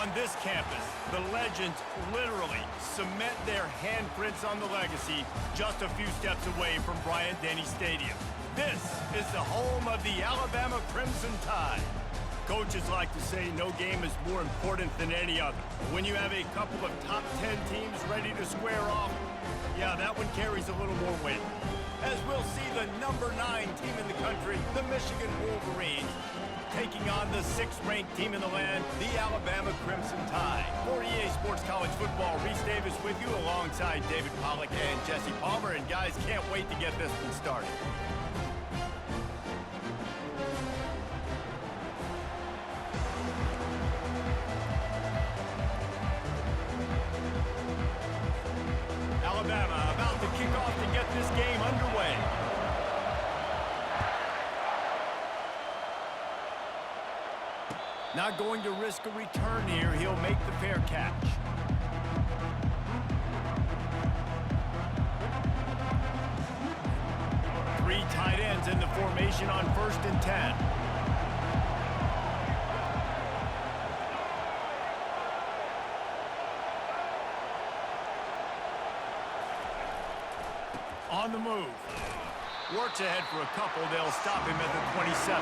On this campus, the legends literally cement their handprints on the legacy just a few steps away from Bryant-Denny Stadium. This is the home of the Alabama Crimson Tide. Coaches like to say no game is more important than any other. When you have a couple of top 10 teams ready to square off, yeah, that one carries a little more weight. As we'll see the number 9 team in the country, the Michigan Wolverines, taking on the 6th-ranked team in the land, the Alabama Crimson Tide. For EA Sports College Football, Reese Davis with you alongside David Pollack and Jesse Palmer. And guys, can't wait to get this one started. Alabama about to kick off to get this game underway. Not going to risk a return here. He'll make the fair catch. Three tight ends in the formation on 1st and 10. On the move. Works ahead for a couple. They'll stop him at the 27.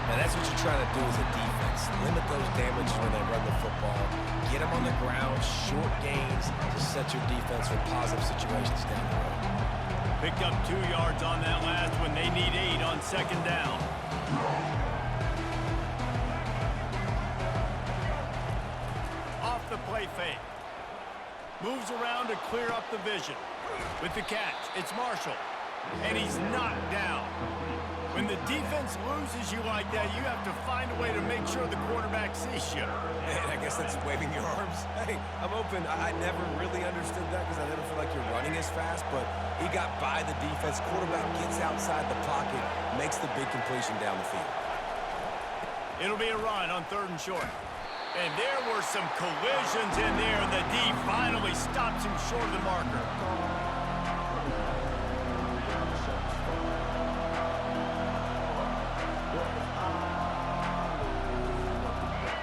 Now that's what you're trying to do as a defense. Limit those damages when they run the football. Get them on the ground, short gains to set your defense for positive situations down the road. Picked up 2 yards on that last one. They need 8 on 2nd down. Off the play fake. Moves around to clear up the vision. With the catch, it's Marshall. And he's knocked down. When the defense loses you like that, you have to find a way to make sure the quarterback sees you. And I guess that's waving your arms. Hey, I'm open. I never really understood that because I never feel like you're running as fast, but he got by the defense. Quarterback gets outside the pocket, makes the big completion down the field. It'll be a run on 3rd and short. And there were some collisions in there, and the D finally stops him short of the marker.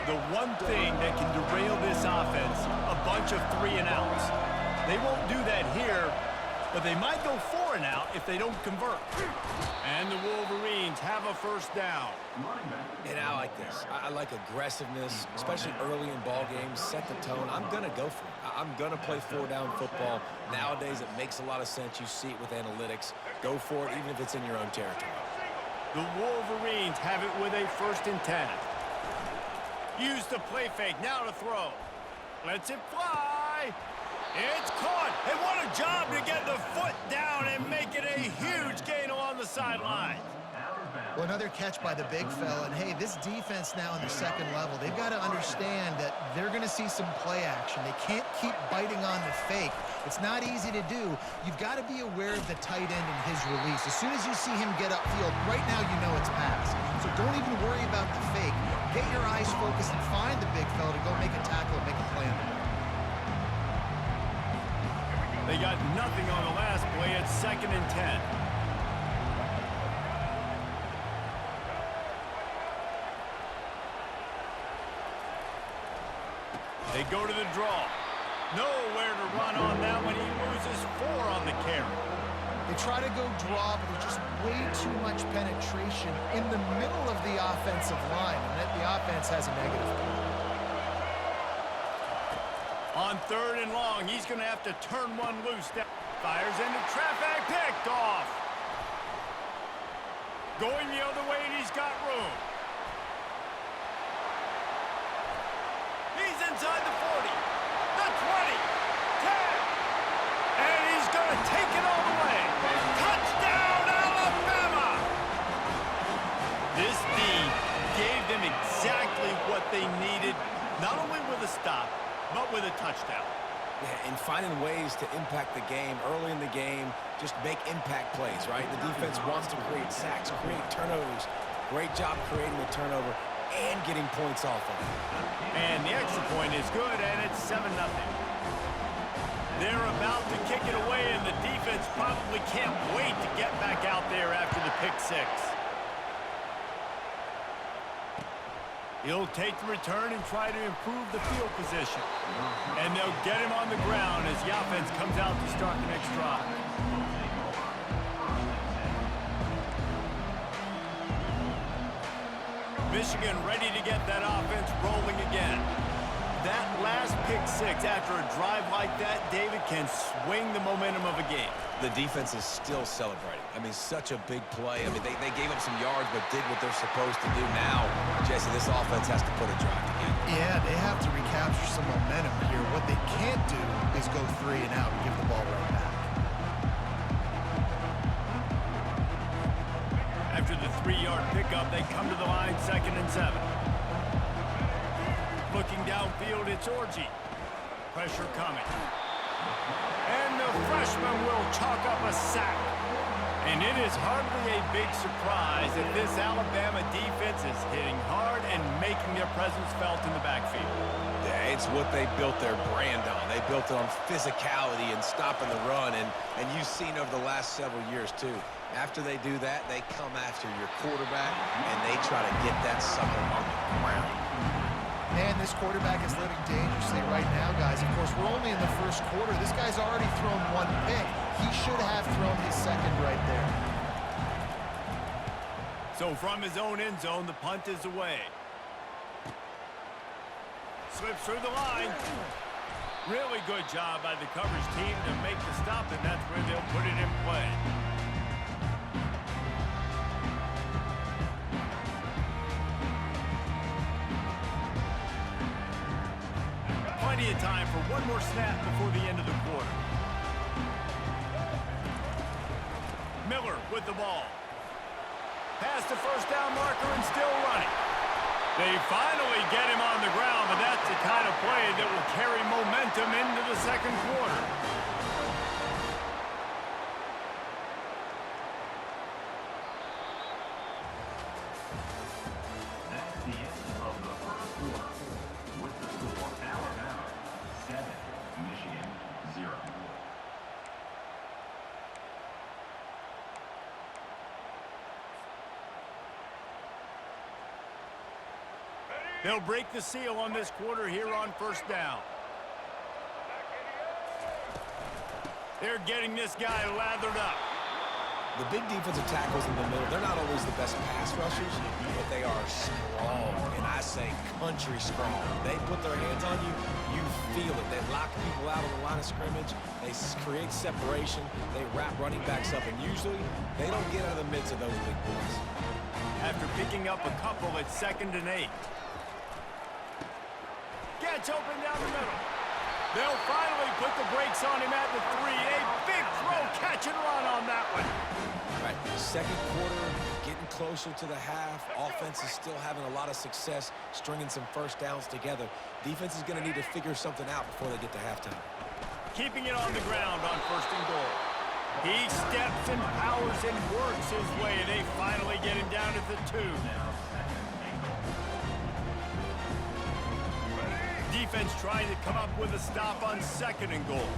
The one thing that can derail this offense, a bunch of 3-and-outs. They won't do that here, but they might go 4-and-out if they don't convert. And the Wolverines have a 1st down. And I like this. I like aggressiveness, especially early in ball games. Set the tone. I'm going to go for it. I'm going to play 4-down football. Nowadays, it makes a lot of sense. You see it with analytics. Go for it, even if it's in your own territory. The Wolverines have it with a 1st and 10. Use the play fake, now to throw. Lets it fly. It's caught. And what a job to get the foot down and make it a huge gain along the sideline. Well, another catch by the big fella. And, hey, this defense now in the 2nd level, they've got to understand that they're going to see some play action. They can't keep biting on the fake. It's not easy to do. You've got to be aware of the tight end and his release. As soon as you see him get upfield, right now you know it's pass. So don't even worry about the fake. Get your eyes focused and find the big fella to go make a tackle and make a play on the ball. They got nothing on the last play. It's 2nd and 10. They go to the draw. Nowhere to run on that one. He loses 4 on the carry. They try to go draw, but there's just way too much penetration in the middle of the offensive line, and the offense has a negative play. On 3rd and long, he's going to have to turn one loose. Fires into traffic, picked off. Going the other way, and he's got room. He's inside the 40, the 20, 10, and he's going to take it all the way. Touchdown, Alabama! This D gave them exactly what they needed, not only with a stop, but with a touchdown. Yeah, and finding ways to impact the game early in the game, just make impact plays, right? The defense wants to create sacks, create turnovers. Great job creating the turnover and getting points off of it. And the extra point is good, and it's 7-0. They're about to kick it away, and the defense probably can't wait to get back out there after the pick 6. He'll take the return and try to improve the field position. And they'll get him on the ground as the offense comes out to start the next drive. Michigan ready to get that offense rolling again. That last pick six after a drive like that, David, can swing the momentum of a game. The defense is still celebrating. I mean, such a big play. I mean, they gave up some yards but did what they're supposed to do. Now, Jesse, this offense has to put a drive together. Yeah, they have to recapture some momentum here. What they can't do is go 3 and out and give the ball right back. After the 3-yard pickup, they come to the line 2nd and 7. Looking downfield, it's Orji. Pressure coming. And the freshman will chalk up a sack. And it is hardly a big surprise that this Alabama defense is hitting hard and making their presence felt in the backfield. Yeah, it's what they built their brand on. They built it on physicality and stopping the run, and you've seen over the last several years, too. After they do that, they come after your quarterback, and they try to get that sucker on the ground. Man, this quarterback is living dangerously right now, guys. Of course, we're only in the first quarter. This guy's already thrown 1 pick. He should have thrown his second right there. So from his own end zone, the punt is away. Slips through the line. Really good job by the coverage team to make the stop, and that's where they'll put it in play. Plenty of time for one more snap before the end of the quarter. Miller with the ball. Past the first down marker and still running. They finally get him on the ground, but that's the kind of play that will carry momentum into the second quarter. That's the end of the first quarter. With the score, Alabama 7, Michigan 0. They'll break the seal on this quarter here on first down. They're getting this guy lathered up. The big defensive tackles in the middle, they're not always the best pass rushers, but they are strong, and I say country strong. They put their hands on you, you feel it. They lock people out on the line of scrimmage. They create separation. They wrap running backs up, and usually they don't get out of the midst of those big boys. After picking up a couple, it's 2nd and 8. Gets open down the middle. They'll finally put the brakes on him at the 3. A big throw, catch and run on that one. Right, second quarter, getting closer to the half. Offense is still having a lot of success stringing some first downs together. Defense is going to need to figure something out before they get to halftime. Keeping it on the ground on 1st and goal. He steps and powers and works his way. They finally get him down at the 2. Defense trying to come up with a stop on 2nd and goal.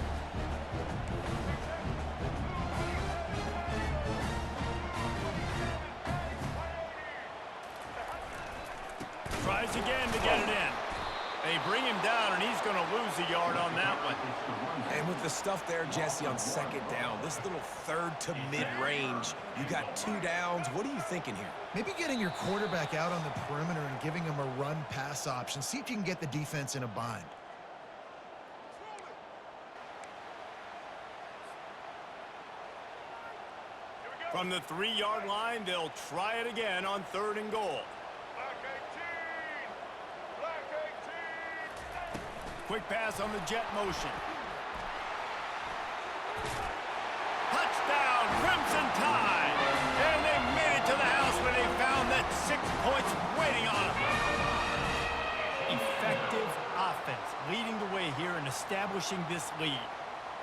Tries again to get it in. They bring him down, and he's going to lose a yard on that one. And with the stuff there, Jesse, on 2nd down, this little 3rd to mid-range, you got 2 downs. What are you thinking here? Maybe getting your quarterback out on the perimeter and giving him a run-pass option. See if you can get the defense in a bind. From the 3-yard line, they'll try it again on 3rd and goal. Quick pass on the jet motion. Touchdown, Crimson Tide! And they made it to the house when they found that 6 points waiting on them. Effective offense leading the way here and establishing this lead.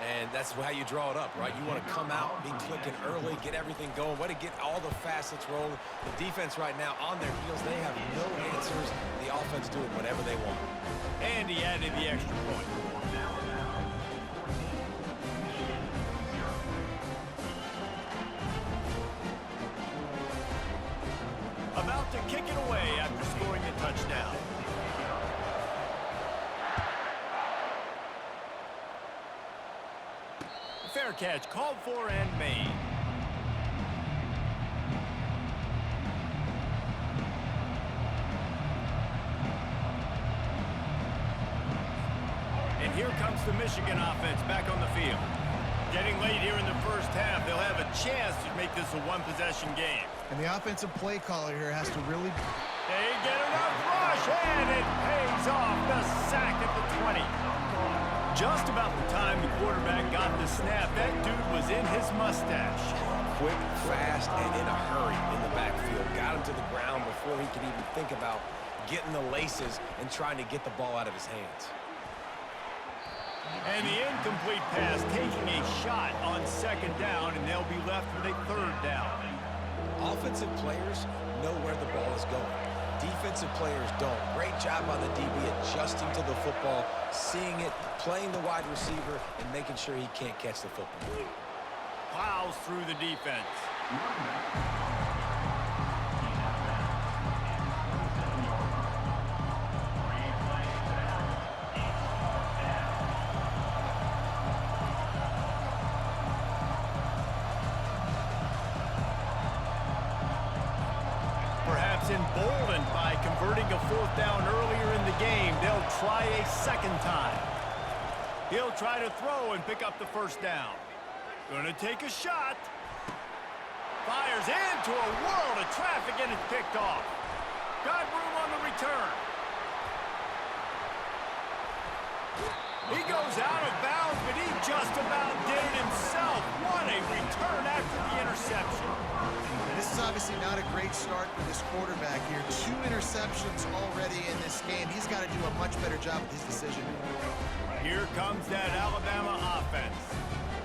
And that's how you draw it up, right? You want to come out, be clicking early, get everything going, way to get all the facets rolling. The defense right now on their heels, they have no answers. The offense doing whatever they want. And he added the extra point. About to kick it away after scoring the touchdown. catch called for and made. And here comes the Michigan offense back on the field. Getting late here in the first half, they'll have a chance to make this a one-possession game. And the offensive play caller here has to really... They get enough rush, and it pays off. The sack at the 20. Just about the time the quarterback got the snap, that dude was in his mustache. Quick, fast, and in a hurry in the backfield. Got him to the ground before he could even think about getting the laces and trying to get the ball out of his hands. And the incomplete pass taking a shot on second down, and they'll be left with a third down. Offensive players know where the ball is going. Defensive players don't. Great job by the DB adjusting to the football, seeing it, playing the wide receiver, and making sure he can't catch the football. Plows through the defense. Perhaps emboldened by converting a fourth down earlier in the game, they'll try a second time. He'll try to throw and pick up the first down. Gonna take a shot. Fires into a world of traffic and it's picked off. Got room on the return. He goes out of bounds, but he just about did it himself. What a return after the interception. This is obviously not a great start for this quarterback here. 2 interceptions already in this game. He's got to do a much better job with his decision. Here comes that Alabama offense.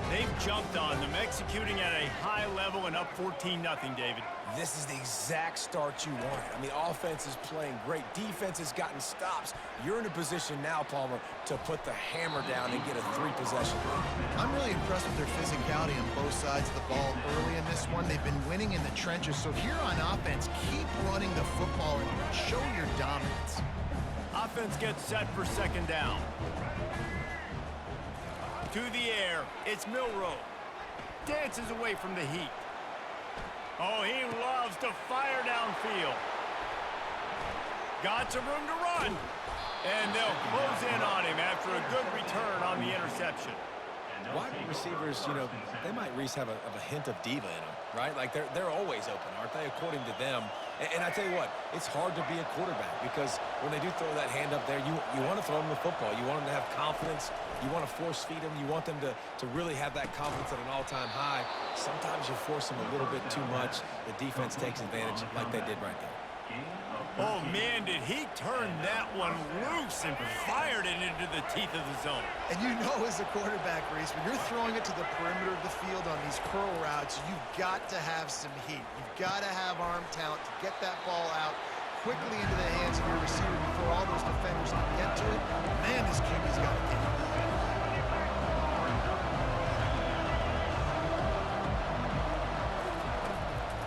They've jumped on them, executing at a high level and up 14-0, David. This is the exact start you wanted. I mean, offense is playing great. Defense has gotten stops. You're in a position now, Palmer, to put the hammer down and get a 3-possession lead. I'm really impressed with their physicality on both sides of the ball early in this one. They've been winning in the trenches. So here on offense, keep running the football and show your dominance. Offense gets set for second down. To the air, it's Milroe. Dances away from the heat. Oh, he loves to fire downfield. Got some room to run. And they'll close in on him after a good return on the interception. Wide receivers, you know, they might, Reese, have a hint of diva in them, right? Like, they're always open, aren't they, according to them? And I tell you what, it's hard to be a quarterback because when they do throw that hand up there, you want to throw them the football. You want them to have confidence. You want to force feed them. You want them to really have that confidence at an all-time high. Sometimes you force them a little bit too much. The defense takes advantage like they did right there. Oh, man, did he turn that one loose and fired it into the teeth of the zone. And you know as a quarterback, Reese, when you're throwing it to the perimeter of the field on these curl routes, you've got to have some heat. You've got to have arm talent to get that ball out quickly into the hands of your receiver before all those defenders can get to it. Man, this QB's got a game.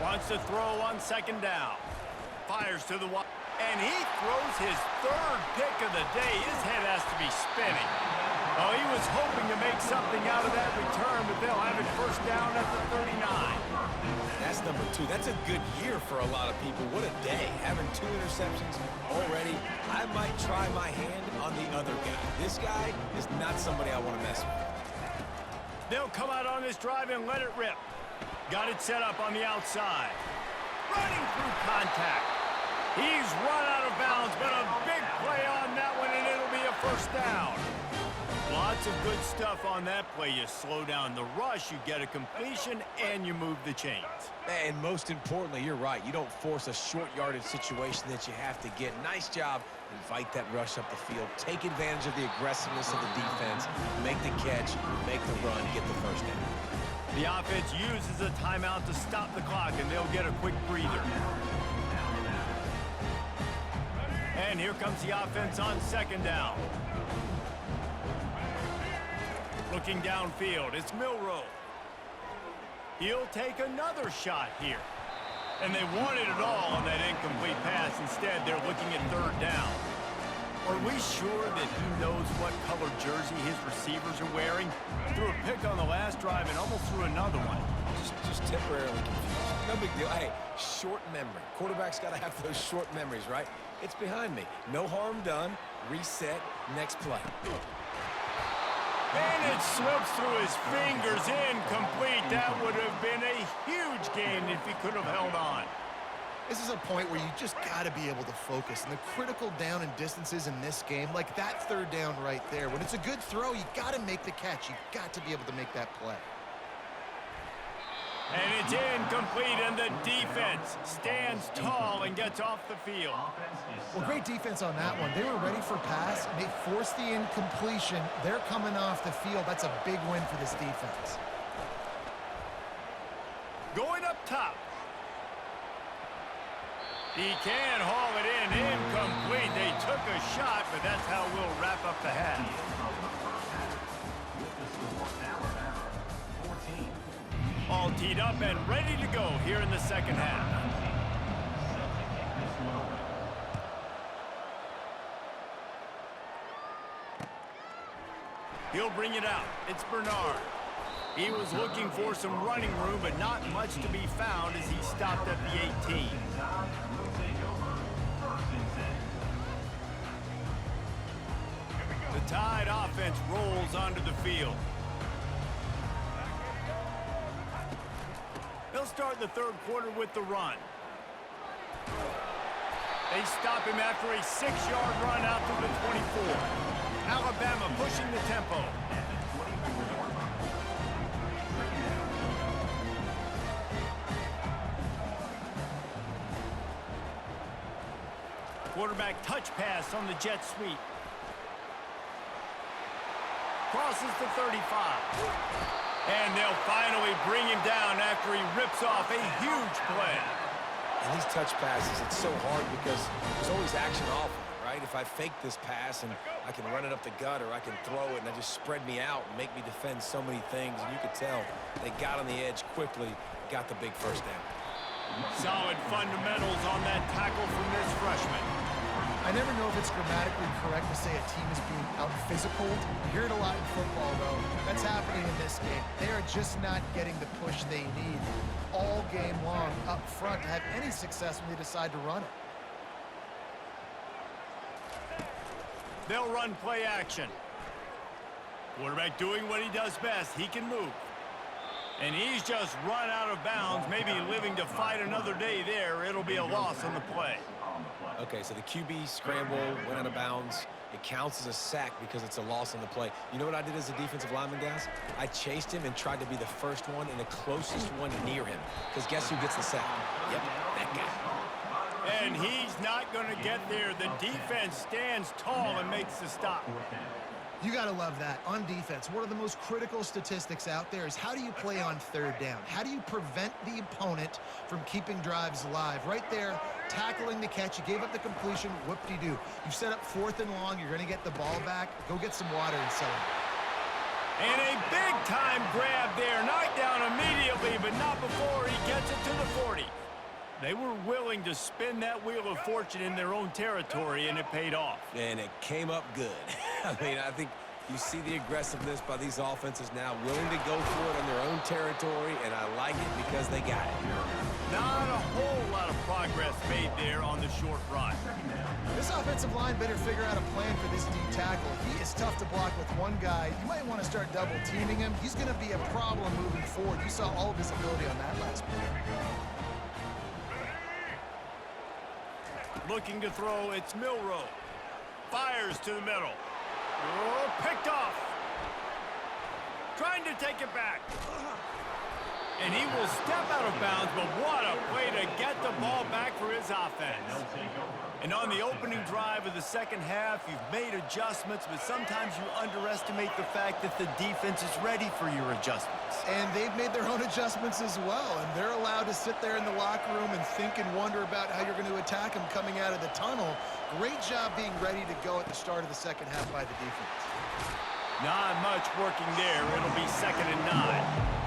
Wants to throw on second down. Fires to the wide, and he throws his third pick of the day. His head has to be spinning. Oh, he was hoping to make something out of that return, but they'll have it first down at the 39. That's number 2. That's a good year for a lot of people. What a day. Having 2 interceptions already. I might try my hand on the other guy. This guy is not somebody I want to mess with. They'll come out on this drive and let it rip. Got it set up on the outside. Running through contact. He's run out of bounds, but a big play on that one, and it'll be a first down. Lots of good stuff on that play. You slow down the rush, you get a completion, and you move the chains. And most importantly, you're right. You don't force a short yardage situation that you have to get. Nice job. Invite that rush up the field. Take advantage of the aggressiveness of the defense. Make the catch, make the run, get the first down. The offense uses a timeout to stop the clock, and they'll get a quick breather. And here comes the offense on second down. Looking downfield, it's Milroe. He'll take another shot here. And they wanted it all on that incomplete pass. Instead, they're looking at third down. Are we sure that he knows what color jersey his receivers are wearing? Threw a pick on the last drive and almost threw another one. Just temporarily confused. No big deal. Hey, short memory. Quarterback's got to have those short memories, right? It's behind me. No harm done. Reset. Next play. And it slips through his fingers, incomplete. That would have been a huge gain if he could have held on. This is a point where you just got to be able to focus. And the critical down and distances in this game, like that third down right there, when it's a good throw, you got to make the catch. You got to be able to make that play. And it's incomplete, and the defense stands tall and gets off the field. Well, great defense on that one. They were ready for pass, and they forced the incompletion. They're coming off the field. That's a big win for this defense. Going up top. He can haul it in, incomplete. They took a shot, but that's how we'll wrap up the half. All teed up and ready to go here in the second half. He'll bring it out. It's Bernard. He was looking for some running room, but not much to be found as he stopped at the 18. The Tide offense rolls onto the field. They'll start the third quarter with the run. They stop him after a 6-yard run out to the 24. Alabama pushing the tempo. Quarterback touch pass on the jet sweep. Crosses the 35. And they'll finally bring him down after he rips off a huge play. And these touch passes, it's so hard because there's always action off of it, right? If I fake this pass and I can run it up the gut or I can throw it and I just spread me out and make me defend so many things, and you could tell they got on the edge quickly, got the big first down. Solid fundamentals on that tackle from this freshman. I never know if it's grammatically correct to say a team is being out-physical. You hear it a lot in football, though. That's happening in this game. They are just not getting the push they need all game long up front to have any success when they decide to run it. They'll run play action. Quarterback doing what he does best. He can move. And he's just run out of bounds, maybe living to fight another day there. It'll be a loss on the play. Okay, so the QB scramble, went out of bounds. It counts as a sack because it's a loss on the play. You know what I did as a defensive lineman, guys? I chased him and tried to be the first one and the closest one near him. Because guess who gets the sack? Yep, that guy. And he's not going to get there. The defense stands tall and makes the stop. You got to love that. On defense, one of the most critical statistics out there is how do you play on third down? How do you prevent the opponent from keeping drives alive? Right there, tackling the catch. You gave up the completion. Whoop-de-doo. You set up 4th and long. You're going to get the ball back. Go get some water and celebrate. And a big-time grab there. Knocked down immediately, but not before he gets it to the 40. They were willing to spin that wheel of fortune in their own territory, and it paid off. And it came up good. I mean, I think you see the aggressiveness by these offenses now, willing to go for it on their own territory, and I like it because they got it. Not a whole lot of progress made there on the short run. This offensive line better figure out a plan for this D tackle. He is tough to block with one guy. You might want to start double-teaming him. He's going to be a problem moving forward. You saw all of his ability on that last play. Looking to throw, it's Milroe. Fires to the middle. Oh, picked off. Trying to take it back. And he will step out of bounds, but what a play to get the ball back for his offense. And on the opening drive of the second half, you've made adjustments, but sometimes you underestimate the fact that the defense is ready for your adjustments. And they've made their own adjustments as well, and they're allowed to sit there in the locker room and think and wonder about how you're going to attack them coming out of the tunnel. Great job being ready to go at the start of the second half by the defense. Not much working there. It'll be 2nd and 9.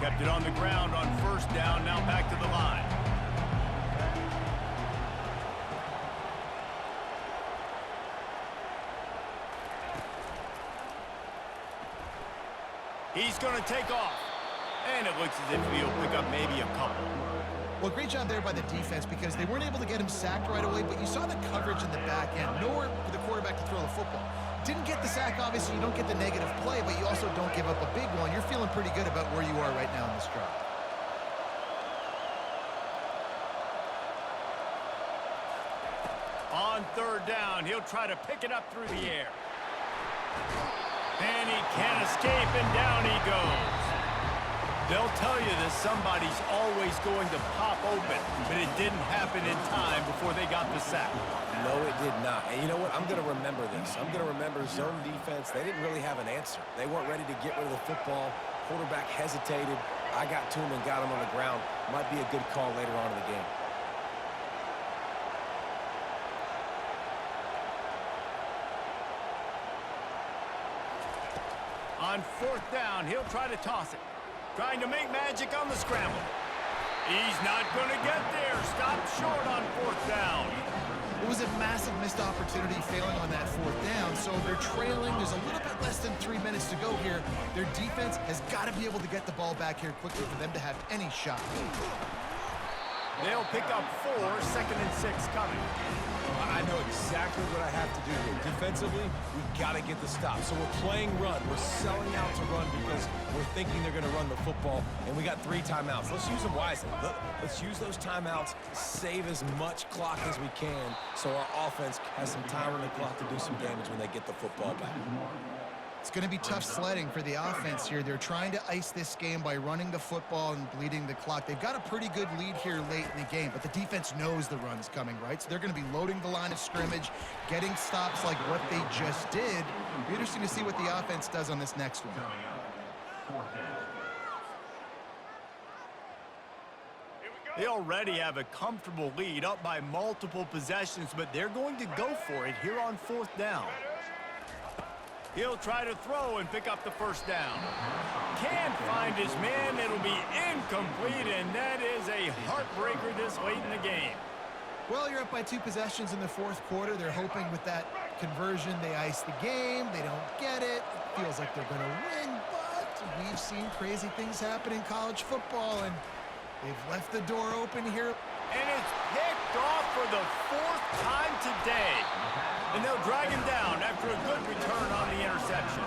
Kept it on the ground on first down, now back to the line. He's going to take off. And it looks as if he'll pick up maybe a couple. Well, great job there by the defense because they weren't able to get him sacked right away, but you saw the coverage in the back end. Nowhere for the quarterback to throw the football. Didn't get the sack, obviously. You don't get the negative play, but you also don't give up a big one. You're feeling pretty good about where you are right now in this drive. On third down, he'll try to pick it up through the air. And he can't escape, and down he goes. They'll tell you that somebody's always going to pop open, but it didn't happen in time before they got the sack. No, it did not. And you know what? I'm going to remember this. I'm going to remember zone defense. They didn't really have an answer. They weren't ready to get rid of the football. Quarterback hesitated. I got to him and got him on the ground. Might be a good call later on in the game. On fourth down, he'll try to toss it. Trying to make magic on the scramble. He's not going to get there. Stopped short on fourth down. It was a massive missed opportunity failing on that fourth down, so they're trailing. There's a little bit less than 3 minutes to go here. Their defense has got to be able to get the ball back here quickly for them to have any shot. They'll pick up 4, 2nd and 6 coming. I know exactly what I have to do here. Defensively, we've got to get the stop. So we're playing run. We're selling out to run because we're thinking they're going to run the football, and we got 3 timeouts. Let's use them wisely. Let's use those timeouts, save as much clock as we can so our offense has some time on the clock to do some damage when they get the football back. It's going to be tough sledding for the offense here. They're trying to ice this game by running the football and bleeding the clock. They've got a pretty good lead here late in the game, but the defense knows the run's coming, right? So they're going to be loading the line of scrimmage, getting stops like what they just did. It'll be interesting to see what the offense does on this next one. They already have a comfortable lead up by multiple possessions, but they're going to go for it here on fourth down. He'll try to throw and pick up the first down. Can't find his man. It'll be incomplete, and that is a heartbreaker this late in the game. Well, you're up by 2 possessions in the fourth quarter. They're hoping with that conversion they ice the game. They don't get it. It feels like they're going to win, but we've seen crazy things happen in college football, and they've left the door open here. And it's picked off for the 4th time today. And they'll drag him down after a good return on the interception.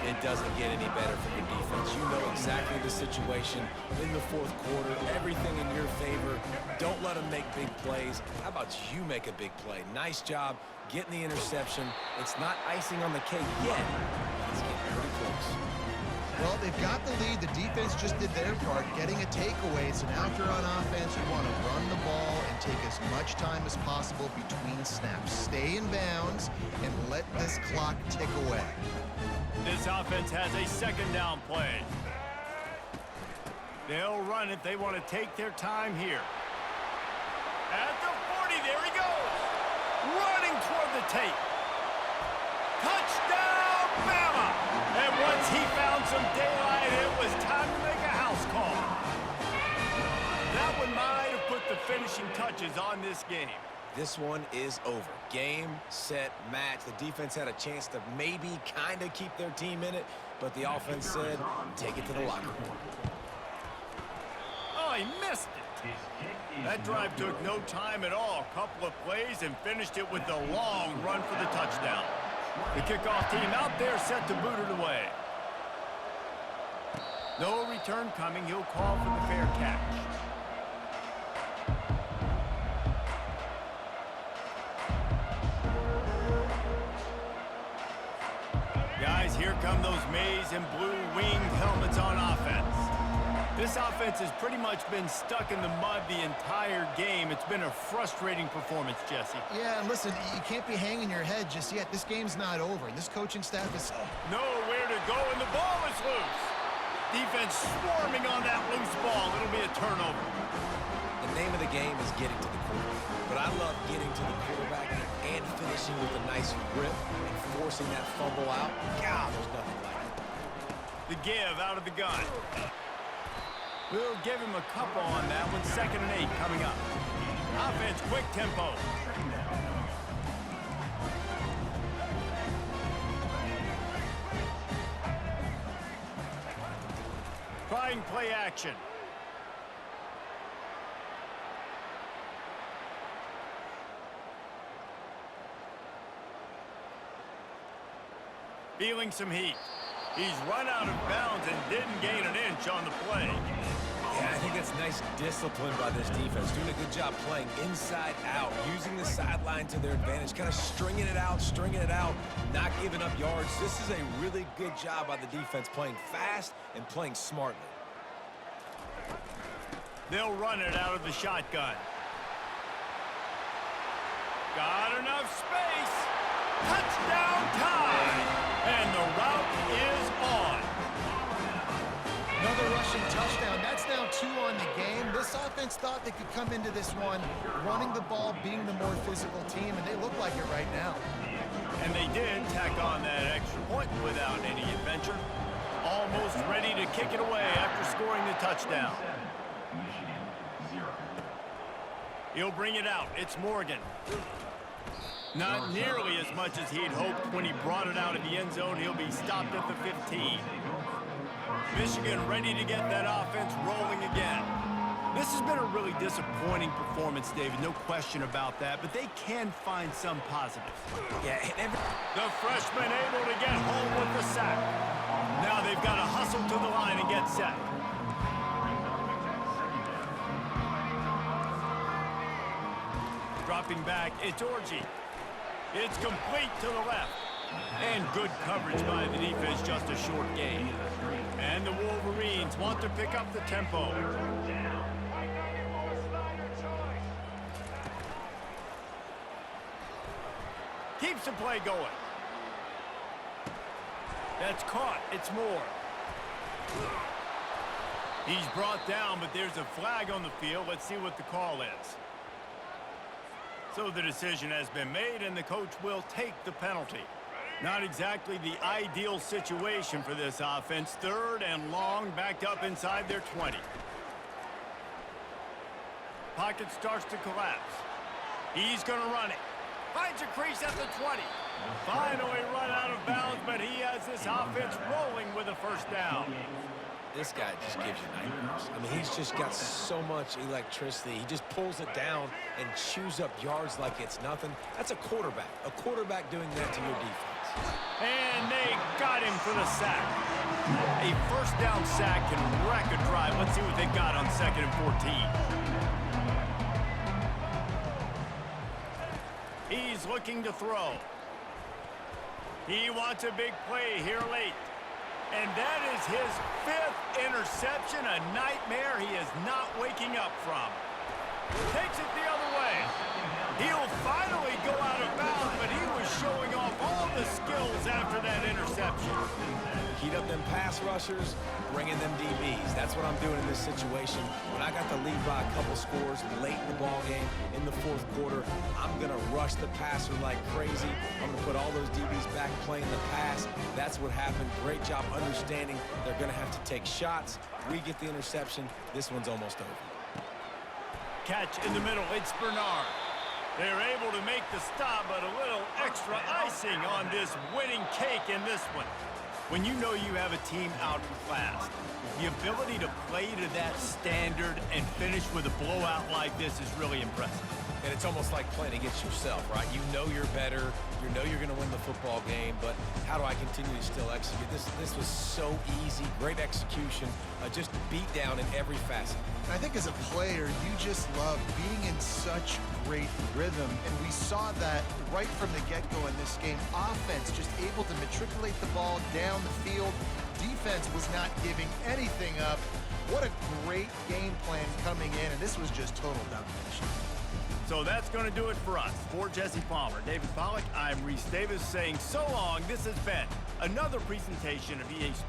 It doesn't get any better for your defense. You know exactly the situation in the fourth quarter. Everything in your favor. Don't let them make big plays. How about you make a big play? Nice job getting the interception. It's not icing on the cake yet, but it's getting pretty close. Well, they've got the lead. The defense just did their part, getting a takeaway. So now if you're on offense, you want to run the ball and take as much time as possible between snaps. Stay in bounds and let this clock tick away. This offense has a 2nd down play. They'll run it. They want to take their time here. At the 40, there he goes. Running toward the tape. Touchdown, Bama! And once he found some daylight, it was time to make a house call. That one might have put the finishing touches on this game. This one is over. Game, set, match. The defense had a chance to maybe kind of keep their team in it, but the offense said, take it to the locker room. Oh, he missed it. That drive took no time at all. A couple of plays and finished it with a long run for the touchdown. The kickoff team out there set to boot it away. No return coming. He'll call for the fair catch. Guys, here come those maize and blue winged helmets on offense. This offense has pretty much been stuck in the mud the entire game. It's been a frustrating performance, Jesse. Yeah, and listen, you can't be hanging your head just yet. This game's not over. This coaching staff is... Nowhere to go, and the ball is loose. Defense swarming on that loose ball. It'll be a turnover. The name of the game is getting to the quarterback. But I love getting to the quarterback and finishing with a nice rip and forcing that fumble out. God, there's nothing like it. The give out of the gun. We'll give him a couple on that one. 2nd and 8 coming up. Offense, quick tempo. Trying play action. Feeling some heat. He's run out of bounds and didn't gain an inch on the play. Yeah, I think that's nice discipline by this defense. Doing a good job playing inside out, using the sideline to their advantage, kind of stringing it out, not giving up yards. This is a really good job by the defense, playing fast and playing smartly. They'll run it out of the shotgun. Got enough space. Touchdown time. And the route is on. Another rushing touchdown. That's now 2 on the game. This offense thought they could come into this one running the ball, being the more physical team, and they look like it right now. And they did tack on that extra point without any adventure. Almost ready to kick it away after scoring the touchdown. Michigan 0. He'll bring it out. It's Morgan. Not nearly as much as he'd hoped when he brought it out of the end zone. He'll be stopped at the 15. Michigan ready to get that offense rolling again. This has been a really disappointing performance, David. No question about that, but they can find some positives. Yeah, The freshman able to get home with the sack. Now they've got to hustle to the line and get set. Dropping back, it's Orji. It's complete to the left. And good coverage by the defense, just a short gain. And the Wolverines want to pick up the tempo. Keeps the play going. That's caught. It's Moore. He's brought down, but there's a flag on the field. Let's see what the call is. So the decision has been made, and the coach will take the penalty. Not exactly the ideal situation for this offense. 3rd and long, backed up inside their 20. Pocket starts to collapse. He's going to run it. Finds a crease at the 20. Finally run out of bounds, but he has this offense rolling with a 1st down. This guy just gives you nightmares. I mean, he's just got so much electricity. He just pulls it down and chews up yards like it's nothing. That's a quarterback. A quarterback doing that to your defense. And they got him for the sack. A 1st down sack can wreck a drive. Let's see what they got on 2nd and 14. He's looking to throw. He wants a big play here late. And that is his 5th interception, a nightmare he is not waking up from. Takes it the other way. He'll finally go out of bounds, but he was showing off all the skills after that interception. Heat up them pass rushers, bring in them DBs. That's what I'm doing in this situation. When I got the lead by a couple scores late in the ball game, in the 4th quarter, I'm going to rush the passer like crazy. I'm going to put all those DBs back playing the pass. That's what happened. Great job understanding they're going to have to take shots. We get the interception. This one's almost over. Catch in the middle. It's Bernard. They're able to make the stop, but a little extra icing on this winning cake in this one. When you know you have a team outclassed, the ability to play to that standard and finish with a blowout like this is really impressive. And it's almost like playing against yourself, right? You know you're better. You know you're going to win the football game, but how do I continue to still execute? This was so easy, great execution, just beat down in every facet. And I think as a player, you just love being in such great rhythm, and we saw that right from the get-go in this game. Offense just able to matriculate the ball down the field. Defense was not giving anything up. What a great game plan coming in, and this was just total domination. So that's going to do it for us. For Jesse Palmer, David Pollack, I'm Reese Davis saying so long. This has been another presentation of EA Sports.